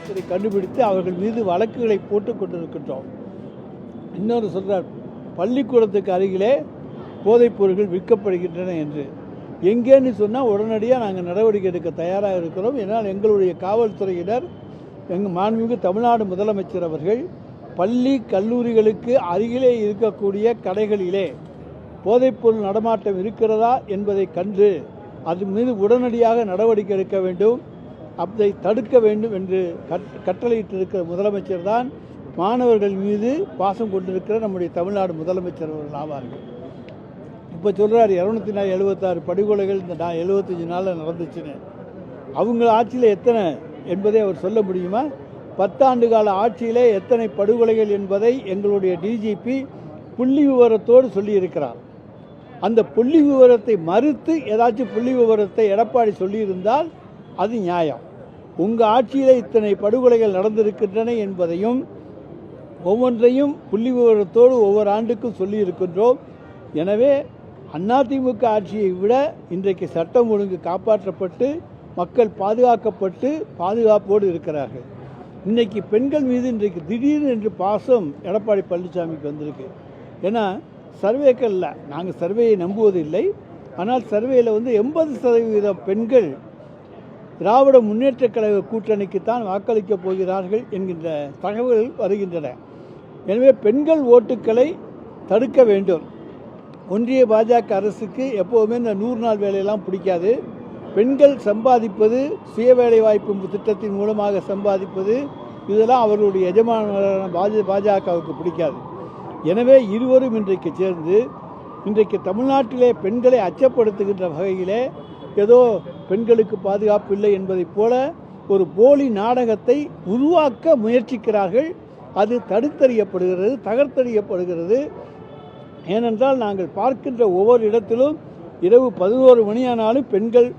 காவல்துறை கண்டுபிடித்து அவர்கள் மீது வழக்குகளை போட்டு கொண்டிருக்கின்றோம். இன்னொரு சொல்கிறார், பள்ளிக்கூடத்துக்கு அருகிலே போதைப் பொருட்கள் விற்கப்படுகின்றன என்று. எங்கேன்னு சொன்னால் உடனடியாக நாங்கள் நடவடிக்கை எடுக்க தயாராக இருக்கிறோம். ஏன்னால் எங்களுடைய காவல்துறையினர், எங்கள் மாண்புமிகு தமிழ்நாடு முதலமைச்சர் அவர்கள் பள்ளி கல்லூரிகளுக்கு அருகிலே இருக்கக்கூடிய கடைகளிலே போதைப்பொருள் நடமாட்டம் இருக்கிறதா என்பதை கண்டு அது மீது உடனடியாக நடவடிக்கை எடுக்க வேண்டும், அதை தடுக்க வேண்டும் என்று கட்டளையிட்டிருக்கிற முதலமைச்சர் தான் மாணவர்கள் மீது பாசம் கொண்டிருக்கிற நம்முடைய தமிழ்நாடு முதலமைச்சர் அவர்கள் ஆவார்கள். இப்போ சொல்கிறார் 276 படுகொலைகள் இந்த 75 நாளில் நடந்துச்சுன்னு. அவங்க ஆட்சியில் எத்தனை என்பதை அவர் சொல்ல முடியுமா? 10 ஆண்டு கால ஆட்சியிலே எத்தனை படுகொலைகள் என்பதை எங்களுடைய டிஜிபி புள்ளி விவரத்தோடு சொல்லியிருக்கிறார். அந்த புள்ளி விவரத்தை மறுத்து ஏதாச்சும் புள்ளி விவரத்தை எடப்பாடி சொல்லியிருந்தால் அது நியாயம். உங்கள் ஆட்சியில் இத்தனை படுகொலைகள் நடந்திருக்கின்றன என்பதையும் ஒவ்வொன்றையும் புள்ளி விவரத்தோடு ஒவ்வொரு ஆண்டுக்கும் சொல்லியிருக்கின்றோம். எனவே அதிமுக ஆட்சியை விட இன்றைக்கு சட்டம் ஒழுங்கு காப்பாற்றப்பட்டு மக்கள் பாதுகாக்கப்பட்டு பாதுகாப்போடு இருக்கிறார்கள். இன்றைக்கி பெண்கள் மீது இன்றைக்கு திடீர்னு என்று பாசம் எடப்பாடி பழனிசாமிக்கு வந்திருக்கு. ஏன்னா சர்வேக்களில் நாங்கள் சர்வேயை நம்புவதில்லை, ஆனால் சர்வேயில் 80% பெண்கள் திராவிட முன்னேற்றக் கழக கூட்டணிக்குத்தான் வாக்களிக்கப் போகிறார்கள் என்கின்ற தகவல்கள் வருகின்றன. எனவே பெண்கள் ஓட்டுக்களை தடுக்க வேண்டும். ஒன்றிய பாஜக அரசுக்கு எப்போவுமே இந்த 100 நாள் வேலையெல்லாம் பிடிக்காது. பெண்கள் சம்பாதிப்பது, சுய வேலை வாய்ப்பு திட்டத்தின் மூலமாக சம்பாதிப்பது, இதெல்லாம் அவர்களுடைய எஜமானரான பாஜகவுக்கு பிடிக்காது. எனவே இருவரும் இன்றைக்கு சேர்ந்து இன்றைக்கு தமிழ்நாட்டிலே பெண்களை அச்சப்படுத்துகின்ற வகையிலே ஏதோ பெண்களுக்கு பாதுகாப்பு இல்லை என்பதைப் போல ஒரு போலி நாடகத்தை உருவாக்க முயற்சிக்கிறார்கள். அது தடுத்தறியப்படுகிறது, தகர்த்தறியப்படுகிறது. ஏனென்றால் நாங்கள் பார்க்கின்ற ஒவ்வொரு இடத்திலும் இரவு 11 மணியானாலும் பெண்கள்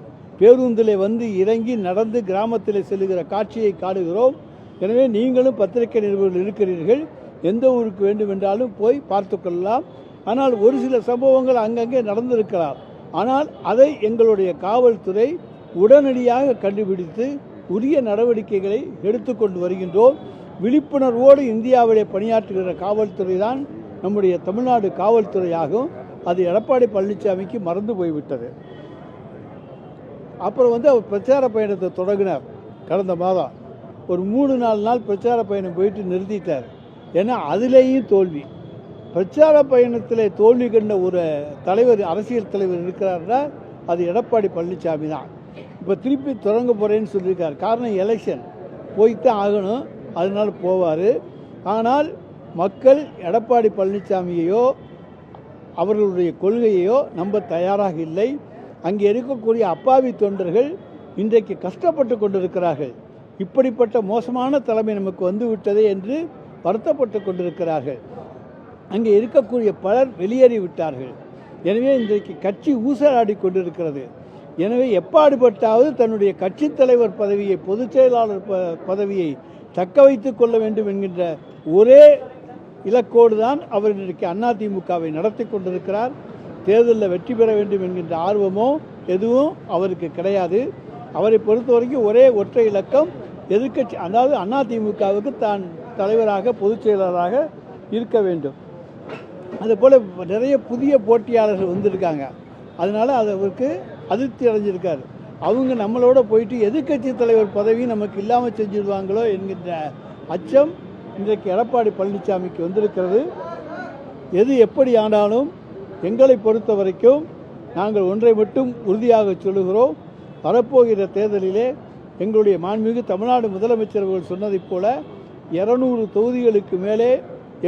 பேருந்தில் வந்து இறங்கி நடந்து கிராமத்தில் செல்லுகிற காட்சியை காணுகிறோம். எனவே நீங்களும் பத்திரிகை நிருபர்கள் இருக்கிறீர்கள், எந்த ஊருக்கு வேண்டுமென்றாலும் போய் பார்த்து கொள்ளலாம். ஆனால் ஒரு சில சம்பவங்கள் அங்கங்கே நடந்திருக்கலாம். ஆனால் அதை எங்களுடைய காவல்துறை உடனடியாக கண்டுபிடித்து உரிய நடவடிக்கைகளை எடுத்துக்கொண்டு வருகின்றோம். விழிப்புணர்வோடு இந்தியாவிலே பணியாற்றுகிற காவல்துறை தான் நம்முடைய தமிழ்நாடு காவல்துறையாகும். அது எடப்பாடி பழனிசாமிக்கு மறந்து போய்விட்டது. அப்புறம் அவர் பிரச்சார பயணத்தை தொடங்கினார். கடந்த மாதம் ஒரு 3-4 நாள் பிரச்சார பயணம் போயிட்டு நிறுத்திட்டார். ஏன்னா அதிலேயும் தோல்வி. பிரச்சார பயணத்தில் தோல்வி கண்ட ஒரு தலைவர், அரசியல் தலைவர் இருக்கிறார்னா அது எடப்பாடி பழனிசாமி தான். இப்போ திருப்பி தொடங்க போகிறேன்னு சொல்லியிருக்கார். காரணம் எலெக்ஷன் போய்த்தான் ஆகணும், அதனால் போவார். ஆனால் மக்கள் எடப்பாடி பழனிசாமியையோ அவர்களுடைய கொள்கையையோ நம்ப தயாராக இல்லை. அங்கே இருக்கக்கூடிய அப்பாவி தொண்டர்கள் இன்றைக்கு கஷ்டப்பட்டு கொண்டிருக்கிறார்கள். இப்படிப்பட்ட மோசமான தலைமை நமக்கு வந்து விட்டதே என்று வருத்தப்பட்டு கொண்டிருக்கிறார்கள். அங்கே இருக்கக்கூடிய பலர் வெளியேறி விட்டார்கள். எனவே இன்றைக்கு கட்சி ஊசலாடி கொண்டிருக்கிறது. எனவே எப்பாடுபட்டாவது தன்னுடைய கட்சி தலைவர் பதவியை, பொதுச் செயலாளர் பதவியை தக்க வைத்து கொள்ள வேண்டும் என்கின்ற ஒரே இலக்கோடு தான் அவர் இன்றைக்கு அதிமுகவை நடத்தி கொண்டிருக்கிறார். தேர்தலில் வெற்றி பெற வேண்டும் என்கின்ற ஆர்வமோ எதுவும் அவருக்கு கிடையாது. அவரை பொறுத்த வரைக்கும் ஒரே ஒற்றை இலக்கம் எதிர்க்கட்சி, அதாவது அதிமுகவுக்கு தான் தலைவராக பொதுச் செயலாளராக இருக்க வேண்டும். அதுபோல் நிறைய புதிய போட்டியாளர்கள் வந்திருக்காங்க. அதனால் அவருக்கு அதிருப்தி அடைஞ்சிருக்காரு. அவங்க நம்மளோட போயிட்டு எதிர்க்கட்சி தலைவர் பதவி நமக்கு இல்லாமல் செஞ்சிடுவாங்களோ என்கின்ற அச்சம் இன்றைக்கு எடப்பாடி பழனிசாமிக்கு வந்திருக்கிறது. எது எப்படி ஆனாலும் எங்களை பொறுத்த வரைக்கும் நாங்கள் ஒன்றை மட்டும் உறுதியாக சொல்லுகிறோம். வரப்போகிற தேர்தலிலே எங்களுடைய மாண்புமிகு தமிழ்நாடு முதலமைச்சர் அவர்கள் சொன்னதைப் போல 200 தொகுதிகளுக்கு மேலே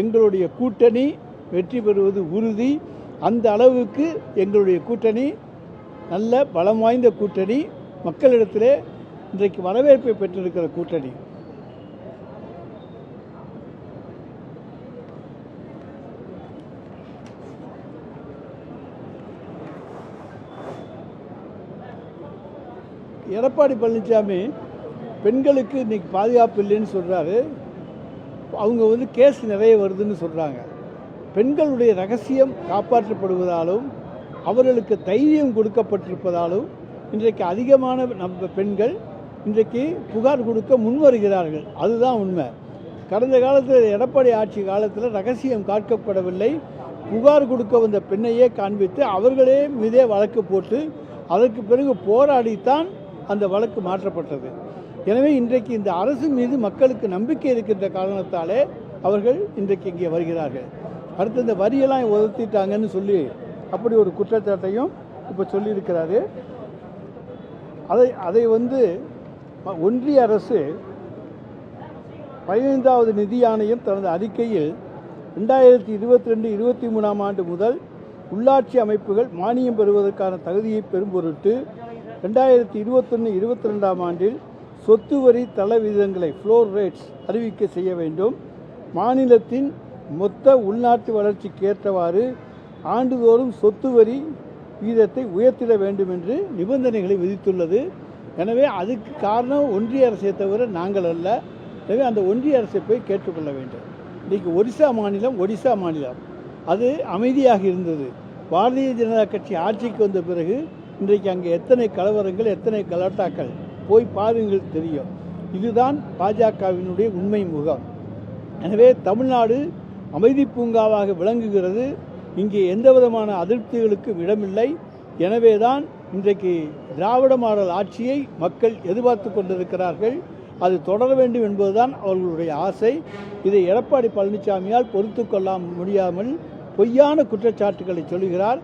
எங்களுடைய கூட்டணி வெற்றி பெறுவது உறுதி. அந்த அளவுக்கு எங்களுடைய கூட்டணி நல்ல பலம் வாய்ந்த கூட்டணி, மக்களிடத்திலே இன்றைக்கு வரவேற்பை பெற்றிருக்கிற கூட்டணி. எடப்பாடி பழனிசாமி பெண்களுக்கு இன்றைக்கி பாதுகாப்பு இல்லைன்னு சொல்கிறாரு. அவங்க கேஸ் நிறைய வருதுன்னு சொல்கிறாங்க. பெண்களுடைய ரகசியம் காப்பாற்றப்படுவதாலும் அவர்களுக்கு தைரியம் கொடுக்கப்பட்டிருப்பதாலும் இன்றைக்கு அதிகமான நம்ம பெண்கள் இன்றைக்கு புகார் கொடுக்க முன்வருகிறார்கள். அதுதான் உண்மை. கடந்த காலத்தில் எடப்பாடி ஆட்சி காலத்தில் ரகசியம் காக்கப்படவில்லை. புகார் கொடுக்க வந்த பெண்ணையே காண்பித்து அவர்களே மீதே வழக்கு போட்டு அதற்கு பிறகு போராடித்தான் அந்த வழக்கு மாற்றப்பட்டது. எனவே இன்றைக்கு இந்த அரசு மீது மக்களுக்கு நம்பிக்கை இருக்கின்ற காரணத்தாலே அவர்கள் இன்றைக்கு இங்கே வருகிறார்கள். அடுத்து இந்த வரியெல்லாம் உதத்திட்டாங்கன்னு சொல்லி அப்படி ஒரு குற்றச்சாட்டையும் இப்போ சொல்லியிருக்கிறாரு. அதை ஒன்றிய அரசு 15வது நிதி ஆணையம் தனது அறிக்கையில் 2022-23 ஆண்டு முதல் உள்ளாட்சி அமைப்புகள் மானியம் பெறுவதற்கான தகுதியை பெறும் பொருட்டு 2021-22 ஆண்டில் சொத்து வரி தள விகிதங்களை ஃப்ளோர் ரேட்ஸ் அறிவிக்க செய்ய வேண்டும். மாநிலத்தின் மொத்த உள்நாட்டு வளர்ச்சிக்கு ஏற்றவாறு ஆண்டுதோறும் சொத்து வரி விகிதத்தை உயர்த்திட வேண்டும் என்று நிபந்தனைகளை விதித்துள்ளது. எனவே அதுக்கு காரணம் ஒன்றிய அரசை தவிர நாங்கள் அல்ல. எனவே அந்த ஒன்றிய அரசை போய் கேட்டுக்கொள்ள வேண்டும். இன்றைக்கு ஒடிசா மாநிலம் அது அமைதியாக இருந்தது. பாரதிய ஜனதா கட்சி ஆட்சிக்கு வந்த பிறகு இன்றைக்கு அங்கே எத்தனை கலவரங்கள், எத்தனை கலாட்டாக்கள் போய் பாருங்கள் தெரியும். இதுதான் பாஜகவினுடைய உண்மை முகம். எனவே தமிழ்நாடு அமைதி பூங்காவாக விளங்குகிறது. இங்கே எந்த விதமான அதிருப்திகளுக்கும் இடமில்லை. எனவே தான் இன்றைக்கு திராவிட மாடல் ஆட்சியை மக்கள் எதிர்பார்த்து கொண்டிருக்கிறார்கள். அது தொடர வேண்டும் என்பதுதான் அவர்களுடைய ஆசை. இதை எடப்பாடி பழனிசாமியால் பொறுத்து கொள்ள முடியாமல் பொய்யான குற்றச்சாட்டுகளை சொல்லுகிறார்.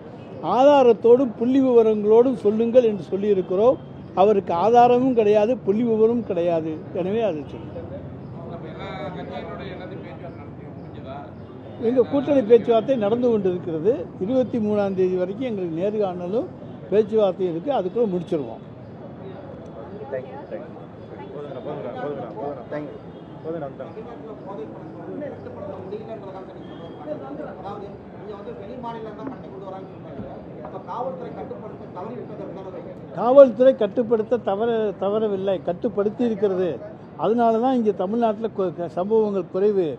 ஆதாரத்தோடும் புள்ளி விவரங்களோடும் சொல்லுங்கள் என்று சொல்லியிருக்கிறோம். அவருக்கு ஆதாரமும் கிடையாது, புள்ளி விவரமும் கிடையாது. எனவே அதை சொல்லுங்கள். எங்கள் கூட்டணி பேச்சுவார்த்தை நடந்து கொண்டிருக்கிறது. 23ஆம் தேதி வரைக்கும் எங்களுக்கு நேர்காணலும் பேச்சுவார்த்தையும் இருக்குது. அதுக்குள்ள முடிச்சிருவோம். காவல்துறை கட்டுப்படுத்த தவறவில்லை, கட்டுப்படுத்தி இருக்கிறது. அதனால தான் இங்கே தமிழ்நாட்டில் சம்பவங்கள் குறைவு.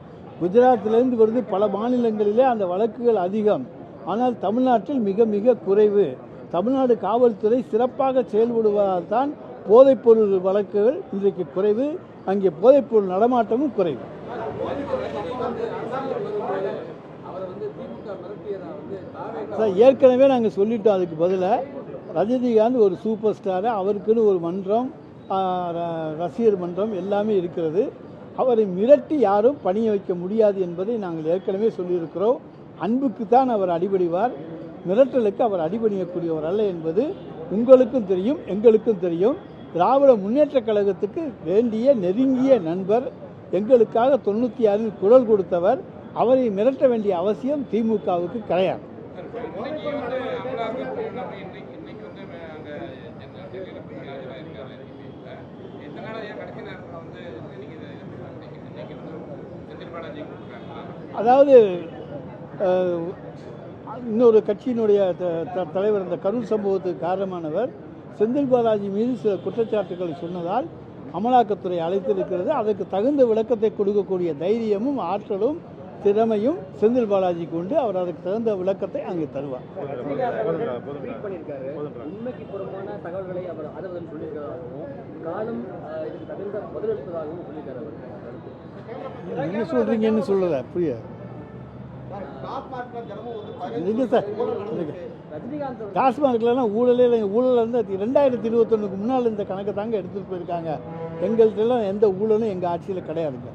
குஜராத்திலேருந்து வருது, பல மாநிலங்களிலே அந்த வழக்குகள் அதிகம். ஆனால் தமிழ்நாட்டில் மிக மிக குறைவு. தமிழ்நாடு காவல்துறை சிறப்பாக செயல்படுவதால் தான் போதைப்பொருள் வழக்குகள் இன்றைக்கு குறைவு. அங்கே போதைப்பொருள் நடமாட்டமும் குறைவு. சார், ஏற்கனவே நாங்கள் சொல்லிட்டோம். அதுக்கு பதிலாக ரஜினிகாந்த் ஒரு சூப்பர் ஸ்டாரு, அவருக்குன்னு ஒரு மன்றம், ரசிகர் மன்றம் எல்லாமே இருக்கிறது. அவரை மிரட்டி யாரும் பணிய வைக்க முடியாது என்பதை நாங்கள் ஏற்கனவே சொல்லியிருக்கிறோம். அன்புக்கு தான் அவர் அடிபடிவார், மிரட்டலுக்கு அவர் அடிபணியக்கூடியவர் அல்ல என்பது உங்களுக்கும் தெரியும், எங்களுக்கும் தெரியும். திராவிட முன்னேற்றக் கழகத்துக்கு வேண்டிய நெருங்கிய நண்பர், எங்களுக்காக 96 குரல் கொடுத்தவர். அவரை மிரட்ட வேண்டிய அவசியம் திமுகவுக்கு கிடையாது. அதாவது இன்னொரு கட்சியினுடைய தலைவர் இந்த கரூர் சம்பவத்துக்கு காரணமானவர் செந்தில் பாலாஜி மீது சில குற்றச்சாட்டுகளை சொன்னதால் அமலாக்கத்துறை அழைத்திருக்கிறது. அதற்கு தகுந்த விளக்கத்தை கொடுக்கக்கூடிய தைரியமும் ஆற்றலும் திறமையும் செந்தில் பாலாஜிக்கு உண்டு. அவர் அதுக்கு தகுந்த விளக்கத்தை அங்கே தருவார். உண்மைக்கு புறமான தகவல்களை அவர் ஆதரவு சொல்லியிருக்கிறதாகவும் காலம் இதுக்கு தகுந்த பதிலளிப்பதாகவும் சொல்லியிருக்கிறார். என்ன சொல்றீங்கன்னு சொல்லல, புரிய டாஸ்மார்க்லாம் ஊழலே இல்லைங்க. ஊழல் வந்து 2021 முன்னால் இந்த கணக்கை தாங்க எடுத்துகிட்டு போயிருக்காங்க. எங்கள்கிட்டலாம் எந்த ஊழலும் எங்கள் ஆட்சியில் கிடையாதுங்க.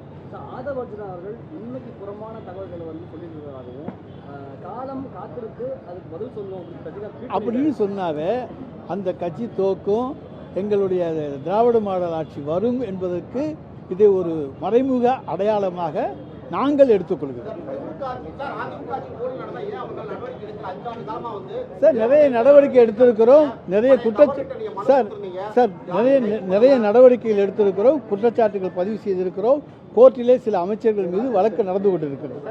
ஆதவர்ஜுனா அவர்கள் உண்மைக்கு புறமான தகவல்களை வந்து சொல்லியிருக்கிறதாகவும் காலம் காத்திருக்கு அதுக்கு பதில் சொல்லுவோம் அப்படின்னு சொன்னாவே அந்த கட்சி தோக்கும், எங்களுடைய திராவிட மாடல் ஆட்சி வரும் என்பதற்கு இதை ஒரு மறைமுக அடையாளமாக நாங்கள் எடுத்துக்கொள்கிறோம். சார், நிறைய நடவடிக்கை எடுத்திருக்கிறோம். நிறைய நடவடிக்கைகள் எடுத்திருக்கிறோம். குற்றச்சாட்டுகள் பதிவு செய்திருக்கிறோம். கோர்ட்டிலே சில அமைச்சர்கள் மீது வழக்கு நடந்து கொண்டிருக்கிறது.